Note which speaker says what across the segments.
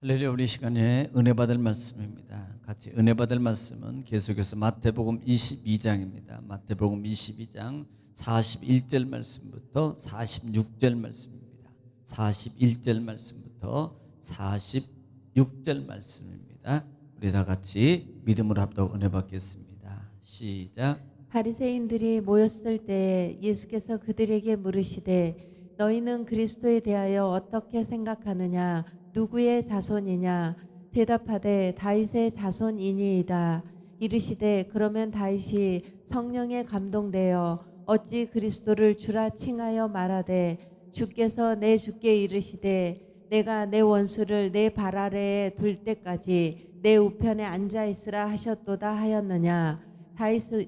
Speaker 1: 할렐루야. 우리 시간에 은혜 받을 말씀입니다. 같이 은혜 받을 말씀은 계속해서 마태복음 22장입니다. 마태복음 22장 41절 말씀부터 46절 말씀입니다. 41절 말씀부터 46절 말씀입니다. 우리 다 같이 믿음으로 합독 은혜 받겠습니다. 시작.
Speaker 2: 바리새인들이 모였을 때 예수께서 그들에게 물으시되 너희는 그리스도에 대하여 어떻게 생각하느냐? 누구의 자손이냐? 대답하되 다윗의 자손이니이다. 이르시되 그러면 다윗이 성령에 감동되어 어찌 그리스도를 주라 칭하여 말하되 주께서 내 주께 이르시되 내가 내 원수를 내 발 아래에 둘 때까지 내 우편에 앉아 있으라 하셨도다 하였느냐?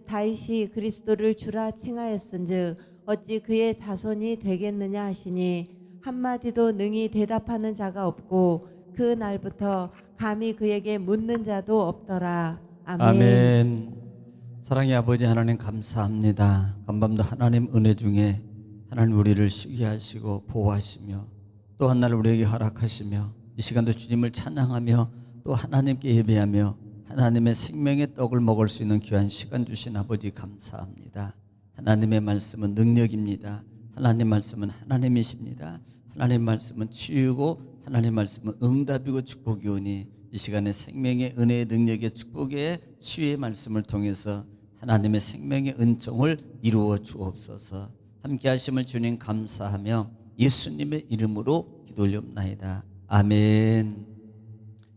Speaker 2: 다윗이 그리스도를 주라 칭하였은즉 어찌 그의 자손이 되겠느냐 하시니 한마디도 능히 대답하는 자가 없고 그 날부터 감히 그에게 묻는 자도 없더라. 아멘.
Speaker 1: 아멘. 사랑의 아버지 하나님 감사합니다. 간밤도 하나님 은혜 중에 하나님 우리를 쉬게 하시고 보호하시며 또 한 날 우리에게 허락하시며 이 시간도 주님을 찬양하며 또 하나님께 예배하며 하나님의 생명의 떡을 먹을 수 있는 귀한 시간 주신 아버지 감사합니다. 하나님의 말씀은 능력입니다. 하나님 말씀은 하나님이십니다. 하나님 말씀은 치유고 하나님 말씀은 응답이고 축복이오니 이 시간에 생명의 은혜의 능력의 축복의 치유의 말씀을 통해서 하나님의 생명의 은총을 이루어 주옵소서. 함께 하심을 주님 감사하며 예수님의 이름으로 기도 올려옵나이다. 아멘.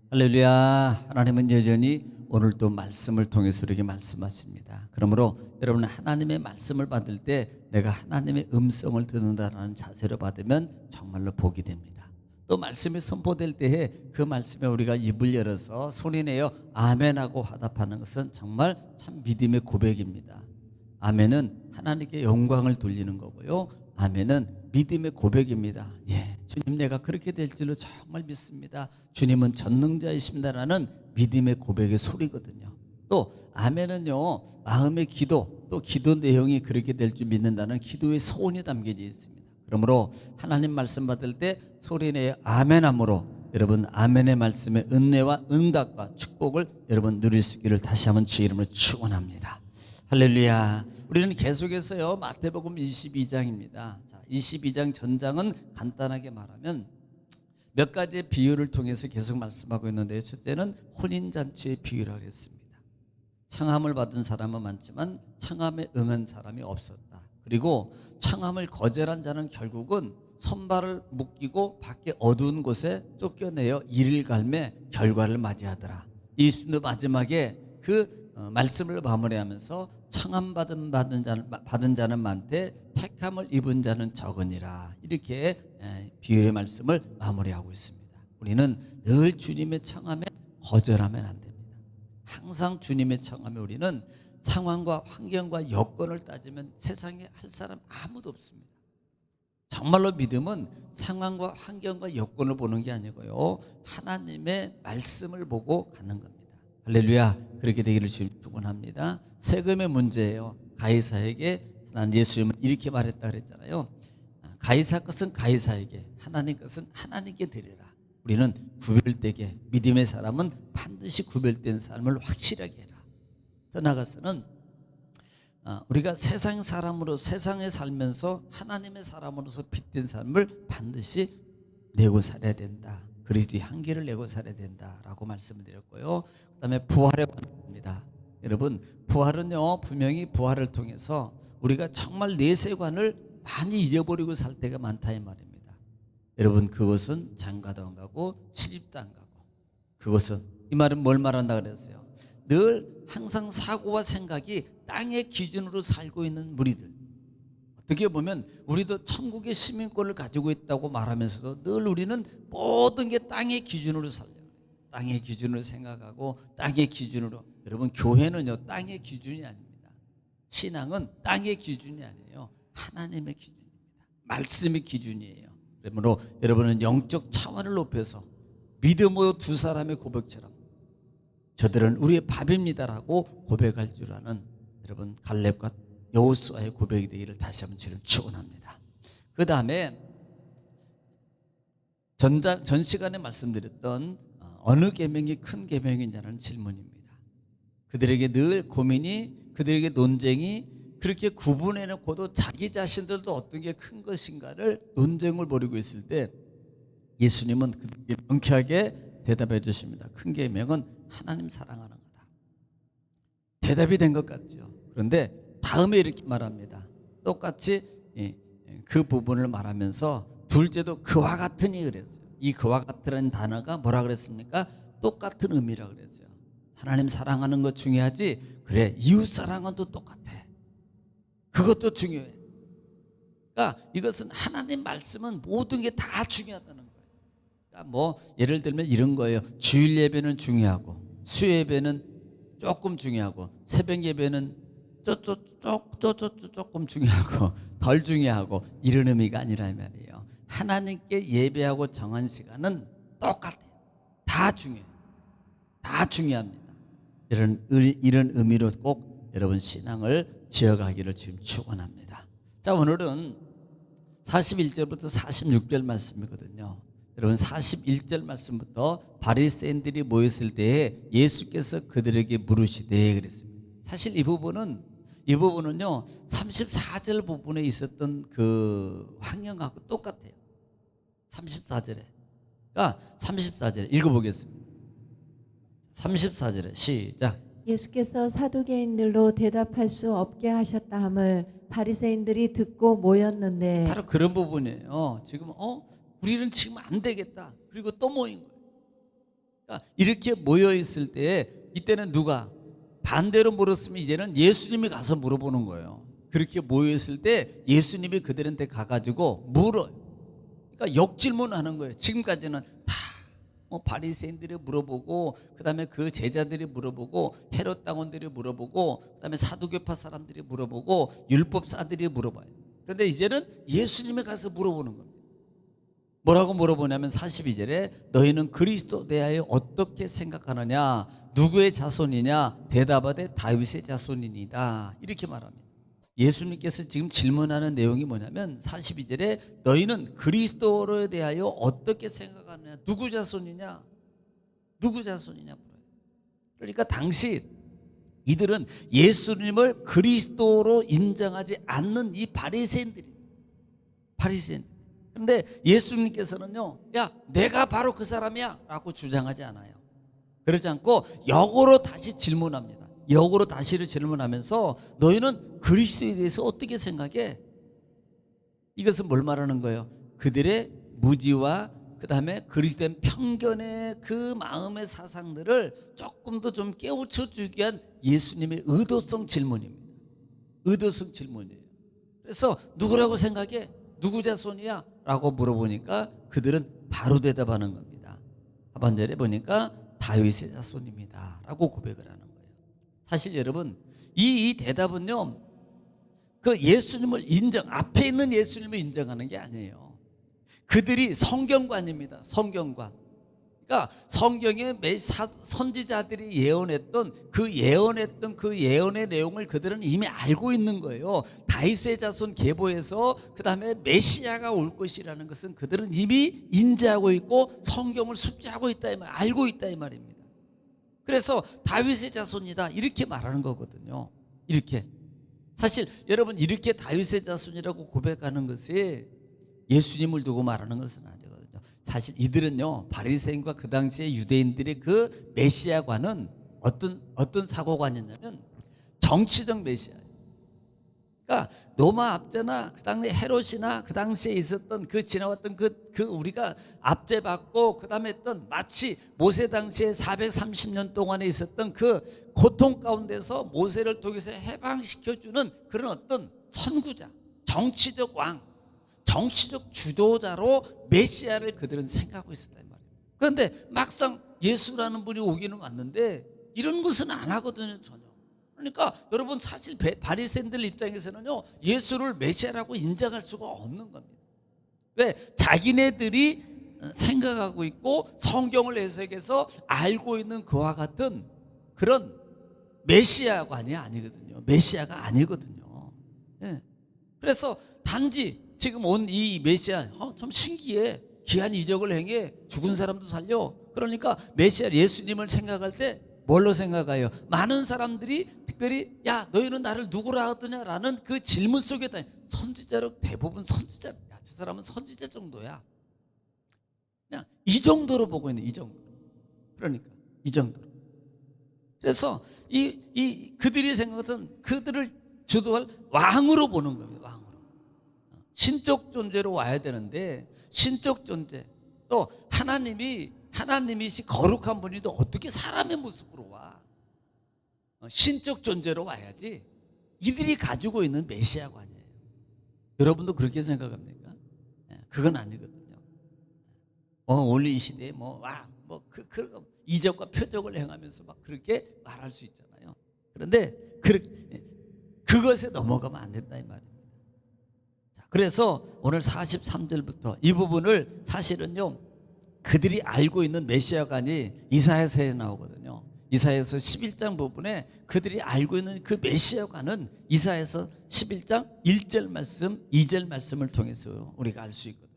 Speaker 1: 할렐루야. 하나님은 여전히 오늘도 말씀을 통해서 우리에게 말씀하십니다. 그러므로 여러분 하나님의 말씀을 받을 때 내가 하나님의 음성을 듣는다라는 자세로 받으면 정말로 복이 됩니다. 또 말씀이 선포될 때에 그 말씀에 우리가 입을 열어서 소리내어 아멘하고 화답하는 것은 정말 참 믿음의 고백입니다. 아멘은 하나님께 영광을 돌리는 거고요. 아멘은 믿음의 고백입니다. 예, 주님 내가 그렇게 될 줄로 정말 믿습니다. 주님은 전능자이십니다라는 믿음의 고백의 소리거든요. 또 아멘은요 마음의 기도 또 기도 내용이 그렇게 될 줄 믿는다는 기도의 소원이 담겨져 있습니다. 그러므로 하나님 말씀 받을 때 소리내어 아멘함으로 여러분 아멘의 말씀의 은혜와 응답과 축복을 여러분 누릴 수 있기를 다시 한번 주의 이름으로 축원합니다. 할렐루야. 우리는 계속해서요 마태복음 22장입니다. 22장 전장은 간단하게 말하면 몇 가지의 비유를 통해서 계속 말씀하고 있는데요. 첫째는 혼인잔치의 비유라고 했습니다. 청함을 받은 사람은 많지만 청함에 응한 사람이 없었다. 그리고 청함을 거절한 자는 결국은 손발을 묶이고 밖에 어두운 곳에 쫓겨내어 이를 갈매 결과를 맞이하더라. 예수님도 마지막에 그 말씀을 마무리하면서 청함 받은 자는 많되 택함을 입은 자는 적으니라. 이렇게 비유의 말씀을 마무리하고 있습니다. 우리는 늘 주님의 청함에 거절하면 안 됩니다. 항상 주님의 청함에 우리는 상황과 환경과 여건을 따지면 세상에 할 사람 아무도 없습니다. 정말로 믿음은 상황과 환경과 여건을 보는 게 아니고요 하나님의 말씀을 보고 가는 겁니다. 할렐루야. 그렇게 되기를 주님 축원합니다. 세금의 문제예요. 가이사에게 하나님 예수님은 이렇게 말했다 그랬잖아요. 가이사 것은 가이사에게 하나님 것은 하나님께 드리라. 우리는 구별되게 믿음의 사람은 반드시 구별된 삶을 확실하게 해라. 더 나아가서는 우리가 세상 사람으로 세상에 살면서 하나님의 사람으로서 빚된 삶을 반드시 내고 살아야 된다. 그리스도의 한계를 내고 살아야 된다라고 말씀을 드렸고요. 그다음에 부활에 관합니다. 여러분 부활은요 분명히 부활을 통해서 우리가 정말 내세관을 많이 잊어버리고 살 때가 많다 이 말입니다. 여러분 그것은 장가도 안 가고 시집도 안 가고 그것은 이 말은 뭘 말한다 그랬어요? 늘 항상 사고와 생각이 땅의 기준으로 살고 있는 무리들. 어떻게 보면 우리도 천국의 시민권을 가지고 있다고 말하면서도 늘 우리는 모든 게 땅의 기준으로 살려요. 땅의 기준으로 생각하고 땅의 기준으로. 여러분 교회는요 땅의 기준이 아닙니다. 신앙은 땅의 기준이 아니에요. 하나님의 기준입니다. 말씀의 기준이에요. 그러므로 여러분은 영적 차원을 높여서 믿음으로 두 사람의 고백처럼 저들은 우리의 밥입니다라고 고백할 줄 아는 여러분 갈렙과 여호수아의 고백이 되기를 다시 한번 주님 축원합니다. 그 다음에 전 시간에 말씀드렸던 어느 계명이 큰 계명이냐는 질문입니다. 그들에게 늘 고민이, 그들에게 논쟁이 그렇게 구분해놓고도 자기 자신들도 어떤 게 큰 것인가를 논쟁을 벌이고 있을 때 예수님은 그들에게 명쾌하게 대답해 주십니다. 큰 계명은 하나님 사랑하는 거다. 대답이 된 것 같죠. 그런데 다음에 이렇게 말합니다. 똑같이 그 부분을 말하면서 둘째도 그와 같으니 그랬어요. 이 그와 같으라는 단어가 뭐라 그랬습니까? 똑같은 의미라 그랬어요. 하나님 사랑하는 것 중요하지. 그래, 이웃 사랑은 또 똑같아. 그것도 중요해. 그러니까 이것은 하나님 말씀은 모든 게 다 중요하다는 거예요. 그러니까 뭐 예를 들면 이런 거예요. 주일 예배는 중요하고 수요 예배는 조금 중요하고 새벽 예배는 조금 중요하고 덜 중요하고 이런 의미가 아니라 말이에요. 하나님께 예배하고 정한 시간은 똑같아요. 다 중요해요. 다 중요합니다. 이런 의미로 꼭 여러분 신앙을 지어가기를 지금 축원합니다. 자, 오늘은 41절부터 46절 말씀이거든요. 여러분 41절 말씀부터 바리새인들이 모였을 때에 예수께서 그들에게 물으시되 그랬습니다. 사실 이 부분은요 34절 부분에 있었던 그 환경하고 똑같아요. 34절에. 그러니까 34절에 읽어보겠습니다. 34절에 시작.
Speaker 2: 예수께서 사두개인들로 대답할 수 없게 하셨다 함을 바리새인들이 듣고 모였는데
Speaker 1: 바로 그런 부분이에요. 지금 우리는 지금 안 되겠다. 그리고 또 모인 거예요. 그러니까 이렇게 모여 있을 때 이때는 누가 반대로 물었으면 이제는 예수님이 가서 물어보는 거예요. 그렇게 모여 있을 때 예수님이 그들한테 가가지고 물어요. 그러니까 역질문하는 거예요. 지금까지는 다 바리새인들이 물어보고 그다음에 그 제자들이 물어보고 헤롯 당원들이 물어보고 그다음에 사두개파 사람들이 물어보고 율법사들이 물어봐요. 그런데 이제는 예수님이 가서 물어보는 겁니다. 뭐라고 물어보냐면 42절에 너희는 그리스도에 대하여 어떻게 생각하느냐, 누구의 자손이냐, 대답하되 다윗의 자손이니이다, 이렇게 말합니다. 예수님께서 지금 질문하는 내용이 뭐냐면 42절에 너희는 그리스도에 대하여 어떻게 생각하느냐, 누구 자손이냐, 누구 자손이냐 물어요. 그러니까 당시 이들은 예수님을 그리스도로 인정하지 않는 이 바리새인들이. 그런데 예수님께서는요, 야 내가 바로 그 사람이야 라고 주장하지 않아요. 그러지 않고 역으로 다시 질문합니다. 역으로 다시를 질문하면서 너희는 그리스도에 대해서 어떻게 생각해? 이것은 뭘 말하는 거예요? 그들의 무지와 그 다음에 그리스도에 편견의 그 마음의 사상들을 조금 더 좀 깨우쳐 주기 위한 예수님의 의도성 질문입니다. 의도성 질문이에요. 그래서 누구라고 생각해? 누구 자손이야? 라고 물어보니까 그들은 바로 대답하는 겁니다. 하반절에 보니까 다윗의 자손입니다 라고 고백을 하는 거예요. 사실 여러분 이 대답은요 그 예수님을 앞에 있는 예수님을 인정하는 게 아니에요. 그들이 성경관입니다. 성경관. 그러니까 성경에 선지자들이 예언했던 그 예언의 내용을 그들은 이미 알고 있는 거예요. 다윗의 자손 계보에서 그 다음에 메시아가 올 것이라는 것은 그들은 이미 인지하고 있고 성경을 숙지하고 있다 이 말, 알고 있다 이 말입니다. 그래서 다윗의 자손이다 이렇게 말하는 거거든요. 이렇게. 사실 여러분 이렇게 다윗의 자손이라고 고백하는 것이 예수님을 두고 말하는 것은 아니거든요. 사실 이들은요 바리새인과 그 당시에 유대인들의 그 메시아관은 어떤 사고관이었냐면 정치적 메시아예요. 그러니까 로마 압제나 그 당시 헤롯이나 그 당시에 있었던 그 지나왔던 그 우리가 압제받고 그 다음에 했던 마치 모세 당시에 430년 동안에 있었던 그 고통 가운데서 모세를 통해서 해방시켜주는 그런 어떤 선구자, 정치적 왕, 정치적 주도자로 메시아를 그들은 생각하고 있었다 이 말이에요. 그런데 막상 예수라는 분이 오기는 왔는데 이런 것은 안 하거든요 전혀. 그러니까 여러분 사실 바리새인들 입장에서는요 예수를 메시아라고 인정할 수가 없는 겁니다. 왜? 자기네들이 생각하고 있고 성경을 해석해서 알고 있는 그와 같은 그런 메시아관이 아니거든요. 메시아가 아니거든요. 예. 그래서 단지 지금 온 이 메시아 좀 신기해. 귀한 이적을 행해 죽은 사람도 살려. 그러니까 메시아 예수님을 생각할 때 뭘로 생각해요? 많은 사람들이 특별히 야 너희는 나를 누구라 하더냐라는 그 질문 속에 선지자로 대부분 선지자. 야, 저 사람은 선지자 정도야. 그냥 이 정도로 보고 있는 이 정도. 그러니까 이 정도로. 그래서 이 그들이 생각하던 그들을 주도할 왕으로 보는 겁니다. 왕으로. 신적 존재로 와야 되는데 신적 존재 또 하나님이시 거룩한 분이도 어떻게 사람의 모습으로 와? 신적 존재로 와야지. 이들이 가지고 있는 메시아가 아니에요. 여러분도 그렇게 생각합니까? 그건 아니거든요. 오늘 이 시대에 그 이적과 표적을 행하면서 막 그렇게 말할 수 있잖아요. 그런데 그것에 넘어가면 안 된다 이 말입니다. 그래서 오늘 43절부터 이 부분을 사실은요 그들이 알고 있는 메시아가 아닌 이사야서에 나오거든요. 이사야서 11장 부분에 그들이 알고 있는 그 메시아가는 이사야서 11장 1절 말씀 2절 말씀을 통해서 우리가 알 수 있거든요.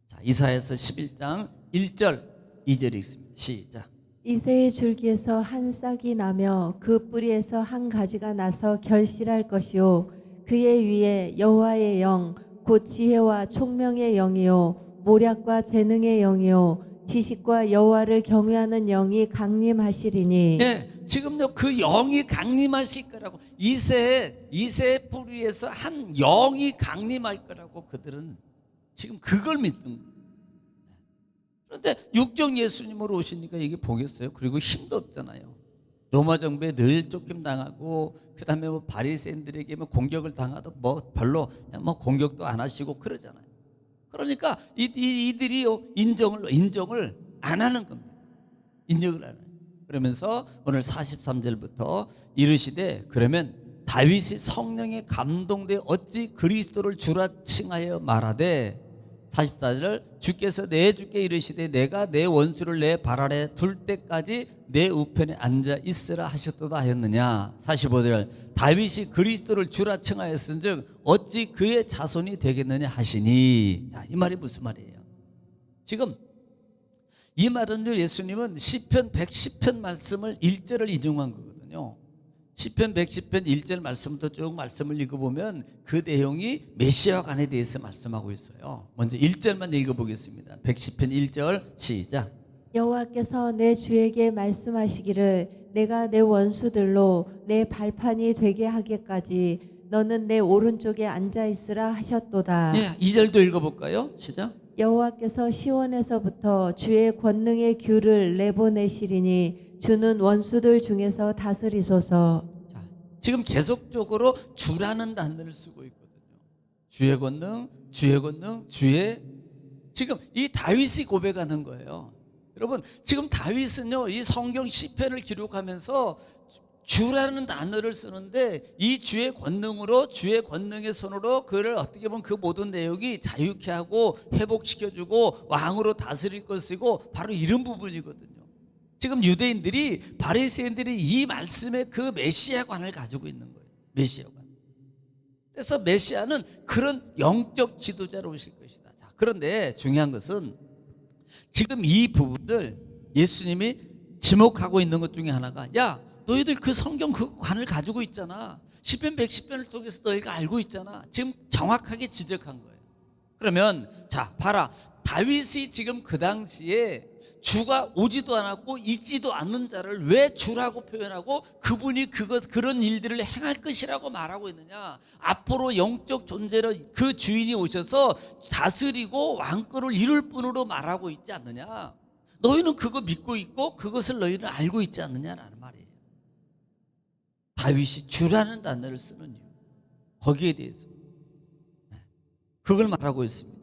Speaker 1: 자, 이사야서 11장 1절 2절 읽습니다. 시작.
Speaker 2: 이새의 줄기에서 한 싹이 나며 그 뿌리에서 한 가지가 나서 결실할 것이요 그의 위에 여호와의 영 곧 지혜와 총명의 영이요 모략과 재능의 영이요 지식과 여호와를 경외하는 영이 강림하시리니.
Speaker 1: 지금요 그 영이 강림하실 거라고 이새의 뿌리에서 한 영이 강림할 거라고 그들은 지금 그걸 믿는 거예요. 그런데 육정 예수님으로 오시니까 이게 보겠어요? 그리고 힘도 없잖아요. 로마 정부에 늘 쫓김당하고 그다음에 바리새인들에게 공격을 당하도 별로 공격도 안 하시고 그러잖아요. 그러니까 이들이 인정을 안 하는 겁니다. 인정을 안 해요. 그러면서 오늘 43절부터 이르시되 그러면 다윗이 성령에 감동돼 어찌 그리스도를 주라 칭하여 말하되 44절 주께서 내 주께 이르시되 내가 내 원수를 내 발 아래 둘 때까지 내 우편에 앉아 있으라 하셨도다 하였느냐. 45절 다윗이 그리스도를 주라 칭하였은즉 어찌 그의 자손이 되겠느냐 하시니. 자, 이 말이 무슨 말이에요? 지금 이 말은요 예수님은 시편 110편 말씀을 1절을 인용한 거거든요. 시편 110편 1절 말씀부터 쭉 말씀을 읽어보면 그 내용이 메시아 관에 대해서 말씀하고 있어요. 먼저 1절만 읽어보겠습니다. 110편 1절 시작.
Speaker 2: 여호와께서 내 주에게 말씀하시기를 내가 내 원수들로 내 발판이 되게 하기까지 너는 내 오른쪽에 앉아 있으라 하셨도다.
Speaker 1: 2절도 읽어볼까요? 시작.
Speaker 2: 여호와께서 시온에서부터 주의 권능의 귤을 내보내시리니 주는 원수들 중에서 다스리소서.
Speaker 1: 자, 지금 계속적으로 주라는 단어를 쓰고 있거든요. 주의 권능, 주의 권능, 지금 이 다윗이 고백하는 거예요. 여러분 지금 다윗은요 이 성경 시편을 기록하면서 주라는 단어를 쓰는데 이 주의 권능으로 주의 권능의 손으로 그를 어떻게 보면 그 모든 내용이 자유케 하고 회복시켜주고 왕으로 다스릴 것이고 바로 이런 부분이거든요. 지금 유대인들이 바리새인들이 이 말씀에 그 메시아관을 가지고 있는 거예요. 메시아관. 그래서 메시아는 그런 영적 지도자로 오실 것이다. 자, 그런데 중요한 것은 지금 이 부분들 예수님이 지목하고 있는 것 중에 하나가 야 너희들 그 성경 그 관을 가지고 있잖아. 시편 110편을 통해서 너희가 알고 있잖아. 지금 정확하게 지적한 거예요. 그러면 자 봐라 다윗이 지금 그 당시에 주가 오지도 않았고 있지도 않는 자를 왜 주라고 표현하고 그분이 그런 일들을 행할 것이라고 말하고 있느냐. 앞으로 영적 존재로 그 주인이 오셔서 다스리고 왕권을 이룰 뿐으로 말하고 있지 않느냐. 너희는 그거 믿고 있고 그것을 너희는 알고 있지 않느냐라는 말이에요. 다윗이 주라는 단어를 쓰는 이유 거기에 대해서 그걸 말하고 있습니다.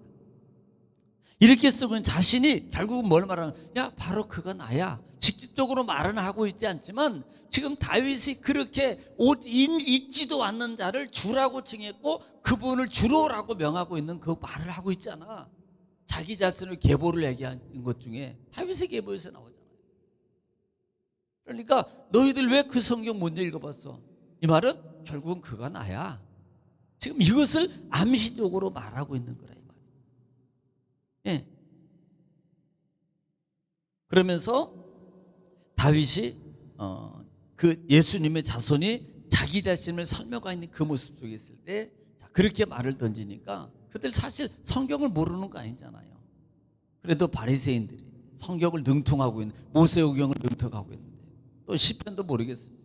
Speaker 1: 이렇게 쓰면 자신이 결국은 뭘 말하는 야 바로 그가 나야. 직접적으로 말은 하고 있지 않지만 지금 다윗이 그렇게 있지도 않는 자를 주라고 칭했고 그분을 주로라고 명하고 있는 그 말을 하고 있잖아. 자기 자신을 계보를 얘기한 것 중에 다윗의 계보에서 나오잖아요. 그러니까 너희들 왜 그 성경 먼저 읽어봤어? 이 말은 결국은 그가 나야. 지금 이것을 암시적으로 말하고 있는 거라 이 말이에요. 그러면서 다윗이 그 예수님의 자손이 자기 자신을 설명하고 있는 그 모습 속에 있을 때 그렇게 말을 던지니까 그들 사실 성경을 모르는 거 아니잖아요. 그래도 바리새인들이 성경을 능통하고 있는, 모세오경을 능통하고 있는데 또 시편도 모르겠습니다.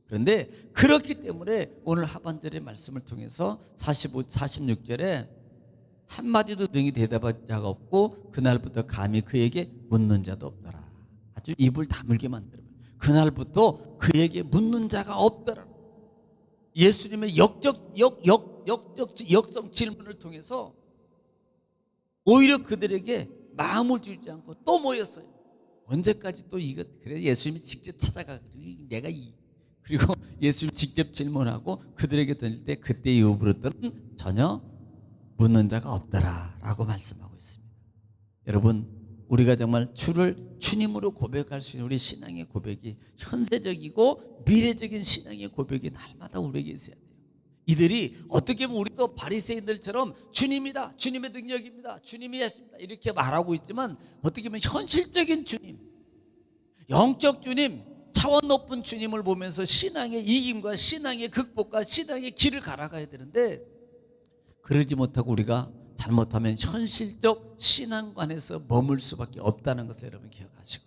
Speaker 1: 그런데 그렇기 때문에 오늘 하반절의 말씀을 통해서 46절에 한마디도 능히 대답할 자가 없고 그날부터 감히 그에게 묻는 자도 없더라. 아주 입을 다물게 만들어요. 그날부터 그에게 묻는 자가 없더라. 예수님의 역성 질문을 통해서 오히려 그들에게 마음을 주지 않고 또 모였어요. 언제까지 또 이것, 그래서 예수님이 직접 찾아가지고 그리고 예수님 직접 질문하고 그들에게 던질 때 그때 이후부터는 전혀 묻는 자가 없더라 라고 말씀하고 있습니다. 여러분, 우리가 정말 주를 주님으로 고백할 수 있는 우리 신앙의 고백이 현세적이고 미래적인 신앙의 고백이 날마다 우리에게 있어야 돼요. 이들이 어떻게 보면 우리도 바리새인들처럼 주님이다, 주님의 능력입니다, 주님이 하십니다 이렇게 말하고 있지만 어떻게 보면 현실적인 주님, 영적 주님, 차원 높은 주님을 보면서 신앙의 이김과 신앙의 극복과 신앙의 길을 갈아가야 되는데 그러지 못하고 우리가 잘못하면 현실적 신앙관에서 머물 수밖에 없다는 것을 여러분 기억하시고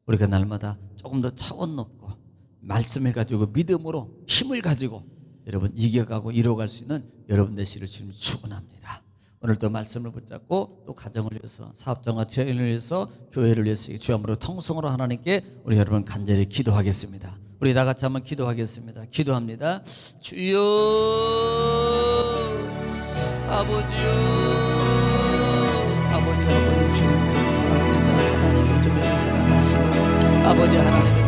Speaker 1: 우리가 날마다 조금 더 차원 높고 말씀을 가지고 믿음으로 힘을 가지고 여러분 이겨가고 이뤄갈 수 있는 여러분 되시기를 주님 축원합니다. 오늘도 말씀을 붙잡고 또 가정을 위해서 사업장과 재연을 위해서 교회를 위해서 주함으로 통성으로 하나님께 우리 여러분 간절히 기도하겠습니다. 우리 다 같이 한번 기도하겠습니다. 기도합니다. 주여 아버지요, 아버지 주님 감사합니다. 하나님께서 우리를 사랑하시고 아버지 하나님의